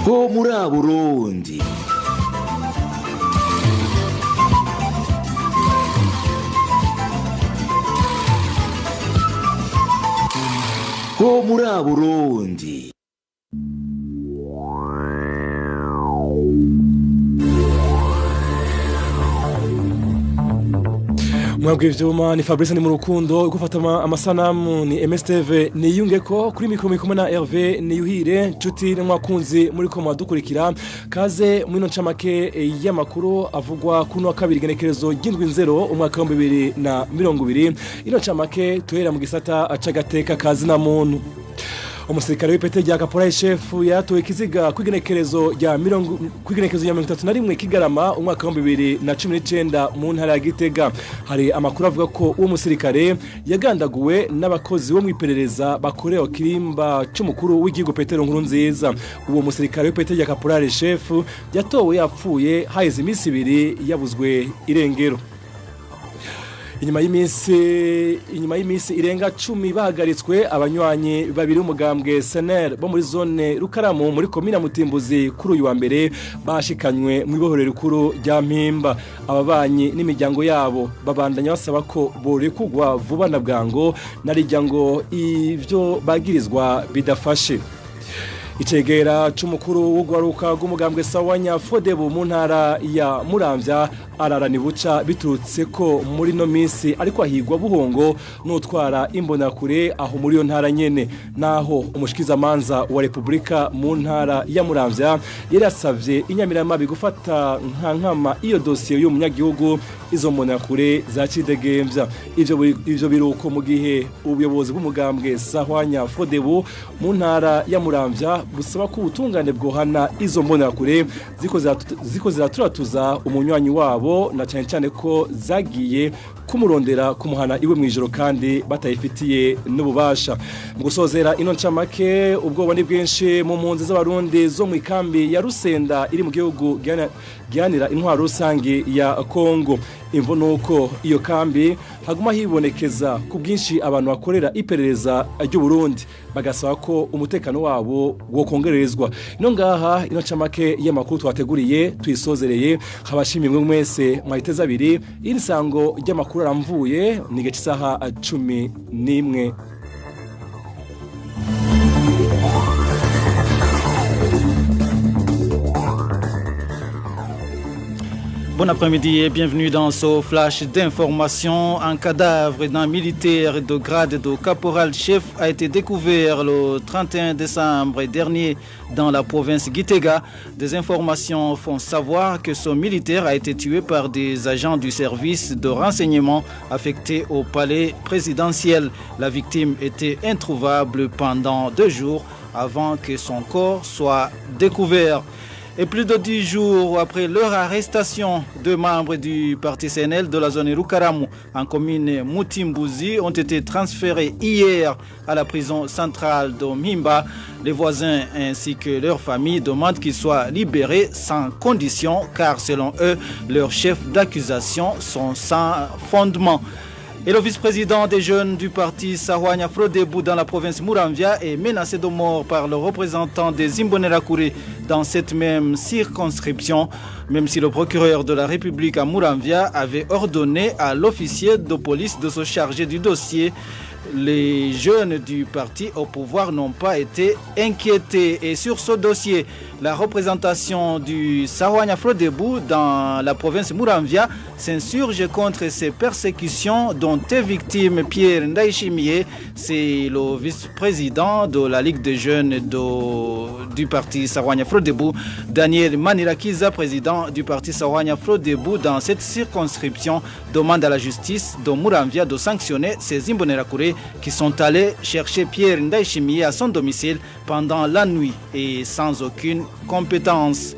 ho muri Burundi. Ho muri Burundi. Mwabwe ivyuma ni Fabrice ni mu rukundo gufata amasanamu ni MSTV ni yungeko kuri mikro mikomwe na Hervé ni yuhire nshuti n'mwakunzi muri ko mwadukurikira kaze mwino ncamake y'amakuru avugwa kuno wa kabiri genekerezo g'0 umwaka wa 2020 ino ncamake tuhera mu gisata acagateka kazi na muntu. Umusirikare w'ipete rya Caporal Chef yatowe ikiziga kwigenekerezo ya 31 Kigarama umwaka wa 2019 mu ntara ya Gitega. Hari amakuru avuga ko uwo musirikare yagandaguwe n'abakozi bo mwiperereza bakorewe kirimba cy'umukuru w'igihugu Petero Nkurunziza. Uwo musirikare w'ipete rya Caporal Chef yatowe yapfuye haize iminsi 2 yabuzwe irengero. Inyuma y'imisi irenga 10 bahagaritswe abanywanyi babiri umugambwe SNL bo muri zone Rukaramu muri komine Mutimbuzi kuri uyu wa mbere bashikanywe mu ibohorero rikuru rya Mpimba. Ababanyi n'imiryango yabo babandanya basaba ko borekugwa vuba na bwango narijya ngo ivyo bagirizwa bidafashe. Icegera c'umukuru w'ugwaruka rw'umugambwe Sawanya Frodebu mu ntara ya Muramvya ararani buca biturutse ko muri no minsi ariko ahigwa buhongo n'utwara imbonakure aho muri yo ntara nyene. Naho umushikiza manza wa Republika mu ntara ya Muramvya yarasavye inyamiramabi gufata nkama iyo dossier y'umunyagihugu izo mbonakure za Cidegemvya. Ivyo biruko mu gihe ubuyobozi bw'umugambwe Sawanya Frodebu mu ntara ya Muramvya busaba ko ubutungane bwohana izo mbonakure ziko ziraturatuza umunywanyi wabo na cyane ko zagiye kumurondera kumuhana iwe mwijoro kandi batayifitiye n'ububasha. Mu gusozera ino ncamake ubwoba ni bwinshi mu mpunzi z'abarundi zo mu ikambi ya Rusenda iri mu gihugu gihanira intwaro rusange ya Kongo. Imvo nuko iyo kambi haguma hibonekeza ku bwinshi abantu bakorera iperereza ry'u Burundi bagasaba ko umutekano wabo wo kongerezwa. Ino ngaha ino ncamake y'amakuru twateguriye tuyisozereye habashimimwe mwese mwahiteza abiri iri sango ry'amakuru aramvuye ni gice isaha 11. Bon après-midi et bienvenue dans ce flash d'information. Un cadavre d'un militaire de grade de caporal-chef a été découvert le 31 décembre dernier dans la province Gitega. Des informations font savoir que ce militaire a été tué par des agents du service de renseignement affectés au palais présidentiel. La victime était introuvable pendant 2 jours avant que son corps soit découvert. Et plus de 10 jours après leur arrestation, 2 membres du parti CNL de la zone Rukaramu en commune Mutimbuzi ont été transférés hier à la prison centrale de Mpimba. Les voisins ainsi que leurs familles demandent qu'ils soient libérés sans condition car selon eux, leurs chefs d'accusation sont sans fondement. Et le vice-président des jeunes du parti Sahwanya Frodebu dans la province Muramvya est menacé de mort par le représentant des Imbonerakure dans cette même circonscription, même si le procureur de la République à Muramvya avait ordonné à l'officier de police de se charger du dossier. Les jeunes du parti au pouvoir n'ont pas été inquiétés. Et sur ce dossier, la représentation du Sahwanya Frodebu dans la province Muramvya s'insurge contre ces persécutions dont est victime Pierre Ndaishimie. C'est le vice-président de la Ligue des jeunes du parti Sahwanya Frodebu. Daniel Manirakiza, président du parti Sahwanya Frodebu dans cette circonscription, demande à la justice de Muramvya de sanctionner ces Imbonerakure qui sont allés chercher Pierre Ndaishimie à son domicile pendant la nuit et sans aucune compétence.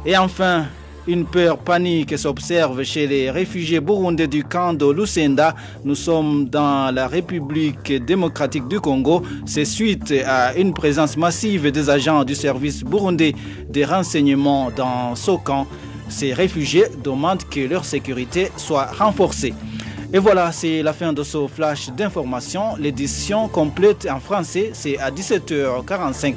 Et enfin, une peur panique s'observe chez les réfugiés burundais du camp de Lusenda. Nous sommes dans la République démocratique du Congo. C'est suite à une présence massive des agents du service burundais des renseignements dans ce camp. Ces réfugiés demandent que leur sécurité soit renforcée. Et voilà, c'est la fin de ce flash d'information. L'édition complète en français, c'est à 17h45.